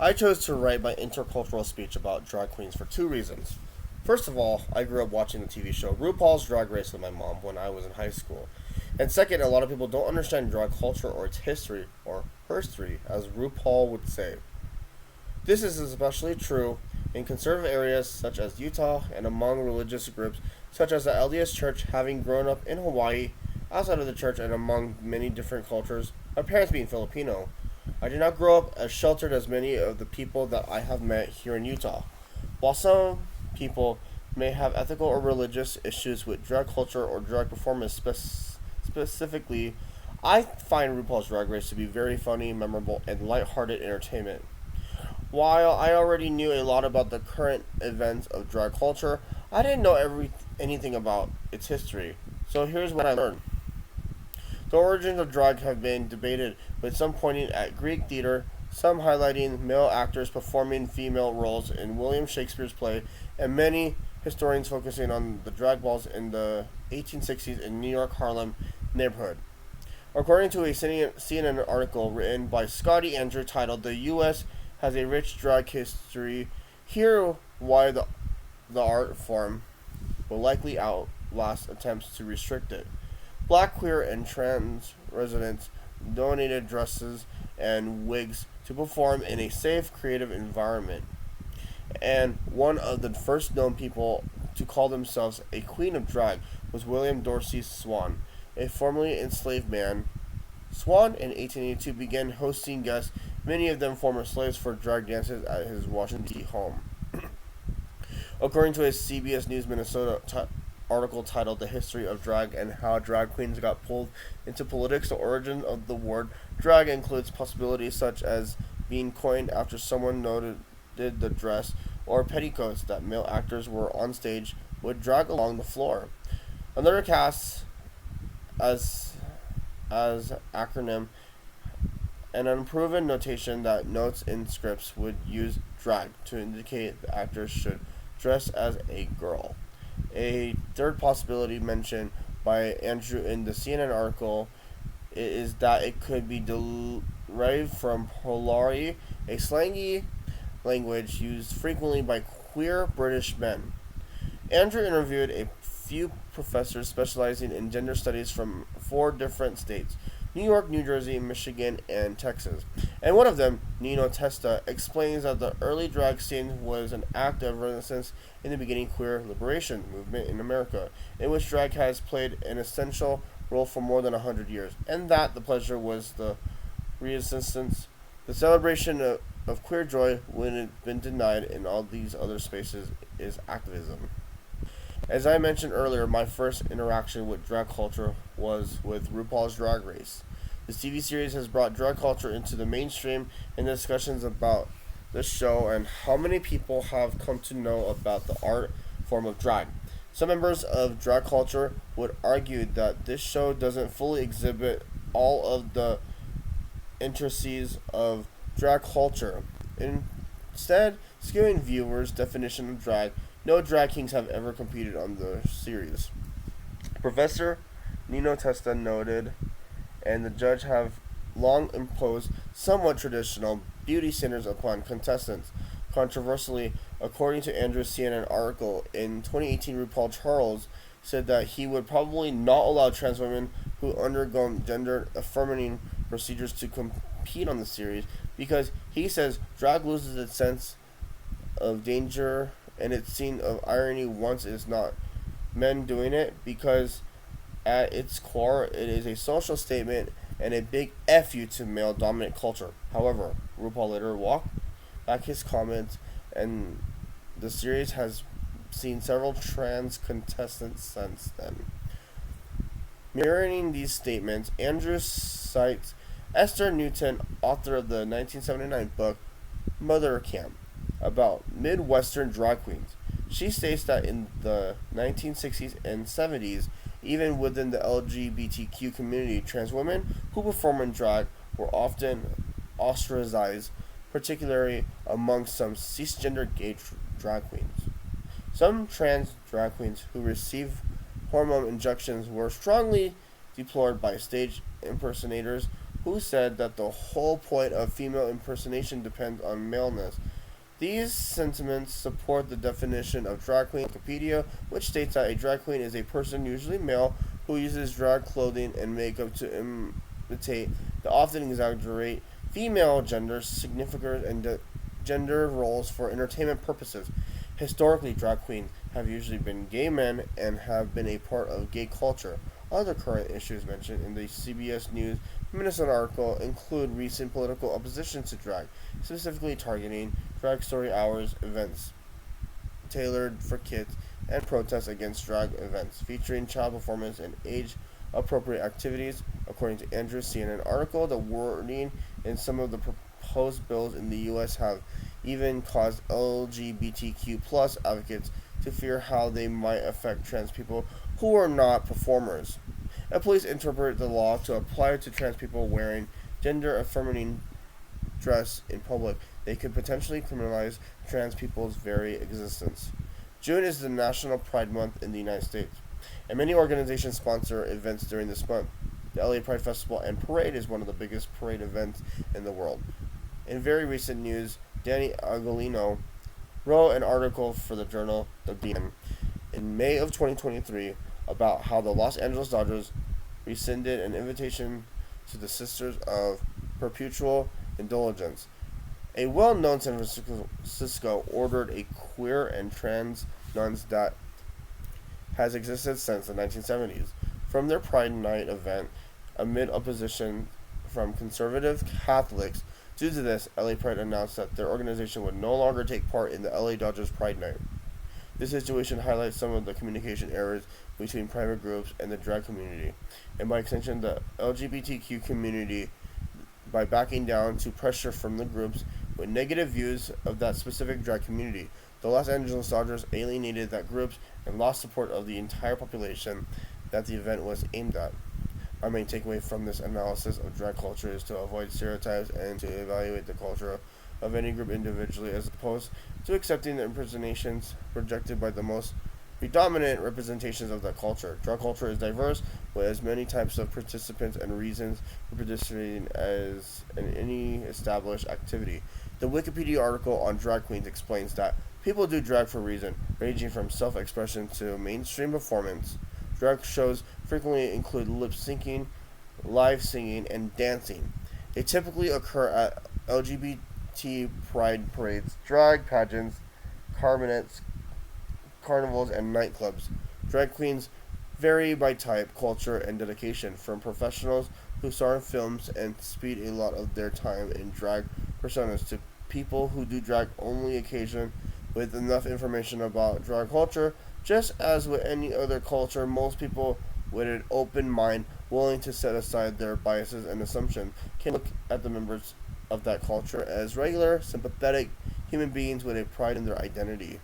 I chose to write my intercultural speech about drag queens for two reasons. First of all, I grew up watching the TV show RuPaul's Drag Race with my mom when I was in high school. And second, a lot of people don't understand drag culture or its history, or herstory, as RuPaul would say. This is especially true in conservative areas such as Utah and among religious groups such as the LDS Church. Having grown up in Hawaii, outside of the church and among many different cultures, my parents being Filipino, I did not grow up as sheltered as many of the people that I have met here in Utah. While some people may have ethical or religious issues with drag culture or drag performance specifically, I find RuPaul's Drag Race to be very funny, memorable, and lighthearted entertainment. While I already knew a lot about the current events of drag culture, I didn't know anything about its history. So here's what I learned. The origins of drag have been debated, with some pointing at Greek theater, some highlighting male actors performing female roles in William Shakespeare's play, and many historians focusing on the drag balls in the 1860s in New York Harlem neighborhood. According to a CNN article written by Scotty Andrew titled "The U.S. has a rich drag history. Here why the art form will likely outlast attempts to restrict it." Black, queer, and trans residents donated dresses and wigs to perform in a safe, creative environment. And one of the first known people to call themselves a queen of drag was William Dorsey Swan, a formerly enslaved man. Swan in 1882 began hosting guests, many of them former slaves, for drag dances at his Washington, D.C. home. According to a CBS News Minnesota article titled "The History of Drag and How Drag Queens Got Pulled into Politics," the origin of the word drag includes possibilities such as being coined after someone noted the dress or petticoats that male actors were on stage would drag along the floor. Another cast as acronym, an unproven notation that notes in scripts would use drag to indicate the actors should dress as a girl. A third possibility mentioned by Andrew in the CNN article is that it could be derived from Polari, a slangy language used frequently by queer British men. Andrew interviewed a few professors specializing in gender studies from 4 different states: New York, New Jersey, Michigan, and Texas. And one of them, Nino Testa, explains that the early drag scene was an act of resistance in the beginning queer liberation movement in America, in which drag has played an essential role for more than 100 years, and that the pleasure was the resistance, the celebration of queer joy when it had been denied in all these other spaces is activism. As I mentioned earlier, my first interaction with drag culture was with RuPaul's Drag Race. This TV series has brought drag culture into the mainstream, and discussions about the show and how many people have come to know about the art form of drag. Some members of drag culture would argue that this show doesn't fully exhibit all of the intricacies of drag culture, instead skewing viewers' definition of drag. No drag kings have ever competed on the series. Professor Nino Testa noted, and the judge have long imposed somewhat traditional beauty standards upon contestants. Controversially, according to Andrew's CNN article, in 2018 RuPaul Charles said that he would probably not allow trans women who undergo gender affirming procedures to compete on the series because he says drag loses its sense of danger and its scene of irony once it's not men doing it, because at its core it is a social statement and a big F you to male dominant culture. However, RuPaul later walked back his comments, and the series has seen several trans contestants since then. Mirroring these statements, Andrews cites Esther Newton, author of the 1979 book Mother Camp, about Midwestern drag queens. She states that in the 1960s and 70s, even within the LGBTQ community, trans women who perform in drag were often ostracized, particularly among some cisgender gay drag queens. Some trans drag queens who received hormone injections were strongly deplored by stage impersonators who said that the whole point of female impersonation depends on maleness. These sentiments support the definition of drag queen Wikipedia, which states that a drag queen is a person, usually male, who uses drag clothing and makeup to imitate the often exaggerate female gender significers and gender roles for entertainment purposes. Historically, drag queens have usually been gay men and have been a part of gay culture. Other current issues mentioned in the CBS News Minnesota article include recent political opposition to drag, specifically targeting drag story hours events tailored for kids and protests against drag events featuring child performance and age appropriate activities. According to Andrew's CNN article, the wording in some of the proposed bills in the U.S. have even caused LGBTQ plus advocates to fear how they might affect trans people who are not performers. And police interpret the law to apply to trans people wearing gender affirming dress in public. They could potentially criminalize trans people's very existence. June is the National Pride Month in the United States, and many organizations sponsor events during this month. The LA Pride Festival and Parade is one of the biggest parade events in the world. In very recent news, Danny Agolino wrote an article for the journal The BN in May of 2023 about how the Los Angeles Dodgers rescinded an invitation to the Sisters of Perpetual Indulgence. A well-known San Francisco ordered a queer and trans nuns that has existed since the 1970s from their Pride Night event amid opposition from conservative Catholics. Due to this, LA Pride announced that their organization would no longer take part in the LA Dodgers Pride Night. This situation highlights some of the communication errors between private groups and the drag community, and by extension the LGBTQ community, by backing down to pressure from the groups with negative views of that specific drag community. The Los Angeles Dodgers alienated that groups and lost support of the entire population that the event was aimed at. Our main takeaway from this analysis of drag culture is to avoid stereotypes and to evaluate the culture of any group individually as opposed to accepting the impersonations projected by the most predominant representations of that culture. Drag culture is diverse, with as many types of participants and reasons for participating as in any established activity. The Wikipedia article on drag queens explains that people do drag for a reason, ranging from self-expression to mainstream performance. Drag shows frequently include lip syncing, live singing, and dancing. They typically occur at LGBT pride parades, drag pageants, carnivals, and nightclubs. Drag queens vary by type, culture, and dedication, from professionals who star in films and spend a lot of their time in drag personas to people who do drag only occasion with enough information about drag culture. Just as with any other culture, most people with an open mind, willing to set aside their biases and assumptions, can look at the members of that culture as regular, sympathetic human beings with a pride in their identity.